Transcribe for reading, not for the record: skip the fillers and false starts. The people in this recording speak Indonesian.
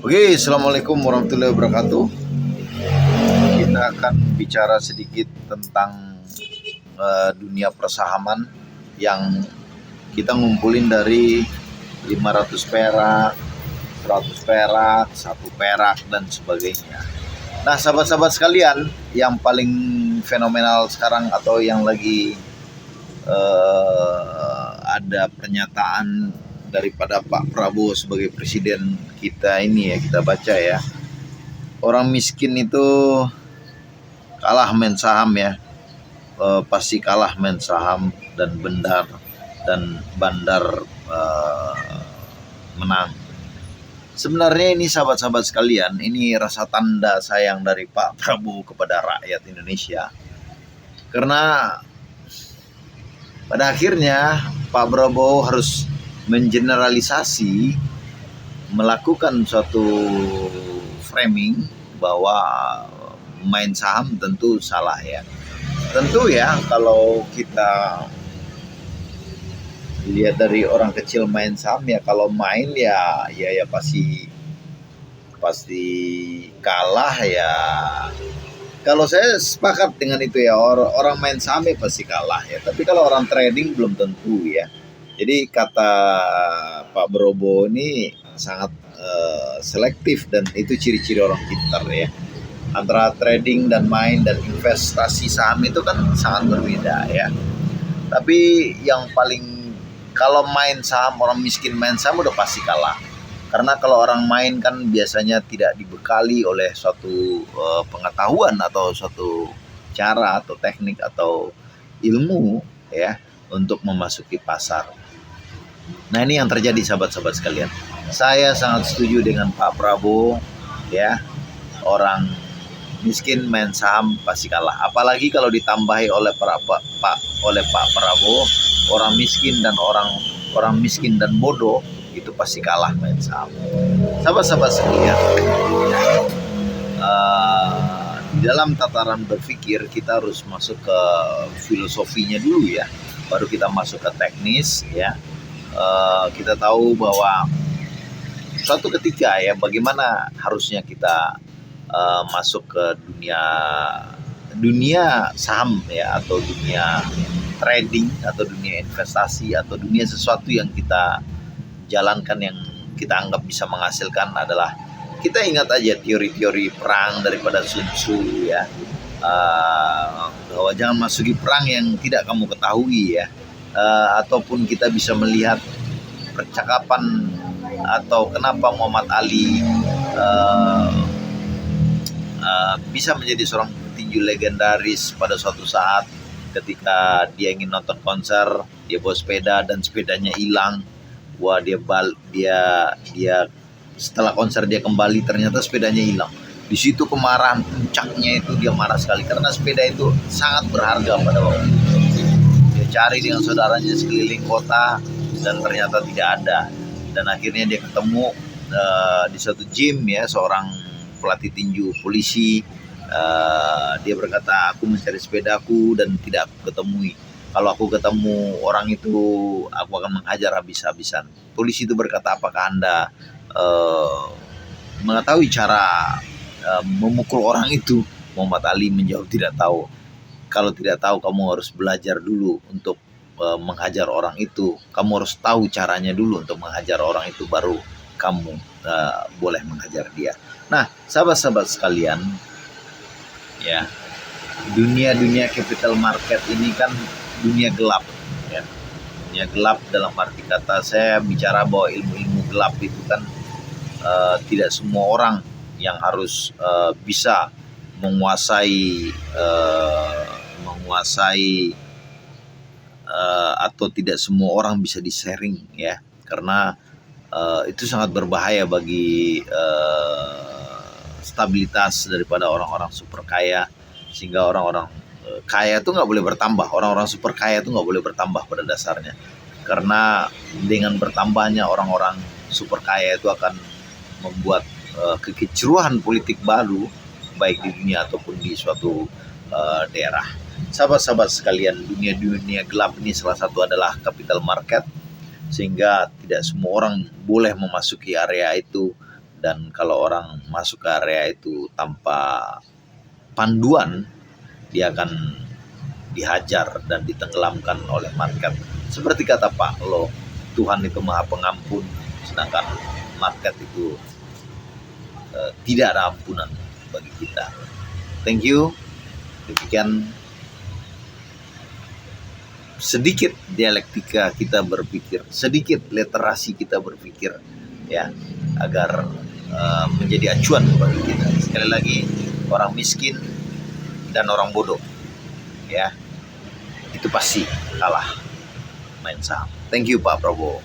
Oke, assalamualaikum warahmatullahi wabarakatuh. Kita akan bicara sedikit tentang dunia persahaman yang kita ngumpulin dari 500 perak, 100 perak, 1 perak dan sebagainya. Nah, sahabat-sahabat sekalian, yang paling fenomenal sekarang atau yang lagi ada pernyataan daripada Pak Prabowo sebagai presiden kita ini ya, kita baca ya. Orang miskin itu kalah main saham ya, pasti kalah main saham dan bandar menang. Sebenarnya ini sahabat-sahabat sekalian, ini rasa tanda sayang dari Pak Prabowo kepada rakyat Indonesia. Karena pada akhirnya Pak Prabowo harus mengeneralisasi, melakukan suatu framing bahwa main saham tentu salah ya. Tentu ya, kalau kita lihat dari orang kecil main saham ya, kalau main ya pasti kalah ya. Kalau saya sepakat dengan itu ya, orang main saham ya pasti kalah ya. Tapi kalau orang trading belum tentu ya. Jadi kata Pak Prabowo ini sangat selektif dan itu ciri-ciri orang pintar ya. Antara trading dan main dan investasi saham itu kan sangat berbeda ya. Tapi yang paling, kalau main saham, orang miskin main saham udah pasti kalah. Karena kalau orang main kan biasanya tidak dibekali oleh suatu pengetahuan atau suatu cara atau teknik atau ilmu ya untuk memasuki pasar. Nah, ini yang terjadi sahabat-sahabat sekalian. Saya sangat setuju dengan Pak Prabowo ya. Orang miskin main saham pasti kalah. Apalagi kalau ditambahi oleh Pak Prabowo, orang miskin dan bodoh itu pasti kalah main saham. Sahabat-sahabat sekalian, di dalam tataran berpikir kita harus masuk ke filosofinya dulu ya, baru kita masuk ke teknis ya. Kita tahu bahwa suatu ketika ya, bagaimana harusnya kita masuk ke dunia saham ya, atau dunia trading atau dunia investasi atau dunia sesuatu yang kita jalankan yang kita anggap bisa menghasilkan. Adalah kita ingat aja teori-teori perang daripada Sun Tzu ya, bahwa jangan masuki perang yang tidak kamu ketahui ya. Ataupun kita bisa melihat percakapan atau kenapa Muhammad Ali bisa menjadi seorang petinju legendaris pada suatu saat ketika dia ingin nonton konser, dia bawa sepeda dan sepedanya hilang. Wah, dia setelah konser dia kembali, ternyata sepedanya hilang. Di situ kemarahan puncaknya itu, dia marah sekali karena sepeda itu sangat berharga pada waktu itu. Dia cari dengan saudaranya sekeliling kota dan ternyata tidak ada. Dan akhirnya dia ketemu di suatu gym ya, seorang pelatih tinju polisi. Dia berkata, aku mencari sepedaku dan tidak aku ketemui. Kalau aku ketemu orang itu, aku akan menghajar habis-habisan. Polisi itu berkata, apakah Anda mengetahui cara memukul orang itu? Muhammad Ali menjawab, tidak tahu. Kalau tidak tahu, kamu harus belajar dulu untuk menghajar orang itu. Kamu harus tahu caranya dulu untuk menghajar orang itu, baru kamu boleh menghajar dia. Nah, sahabat-sahabat sekalian, ya, dunia capital market ini kan dunia gelap ya. Dunia gelap dalam arti kata, saya bicara bahwa ilmu-ilmu gelap itu kan tidak semua orang yang harus bisa menguasai atau tidak semua orang bisa di-sharing ya. Karena itu sangat berbahaya bagi stabilitas daripada orang-orang super kaya, sehingga orang-orang kaya itu nggak boleh bertambah, orang-orang super kaya itu nggak boleh bertambah pada dasarnya. Karena dengan bertambahnya orang-orang super kaya itu akan membuat kekicruan politik baru, baik di dunia ataupun di suatu daerah. Sahabat-sahabat sekalian, dunia gelap ini salah satu adalah capital market, sehingga tidak semua orang boleh memasuki area itu Dan kalau orang masuk ke area itu tanpa panduan, dia akan dihajar dan ditenggelamkan oleh market. Seperti kata Pak Lo, Tuhan itu Maha Pengampun, sedangkan market itu tidak ada ampunan bagi kita. Thank you. Demikian sedikit dialektika kita berpikir, sedikit literasi kita berpikir, ya, agar menjadi acuan bagi kita. Sekali lagi, orang miskin dan orang bodoh, ya, itu pasti kalah main saham. Thank you Pak Prabowo.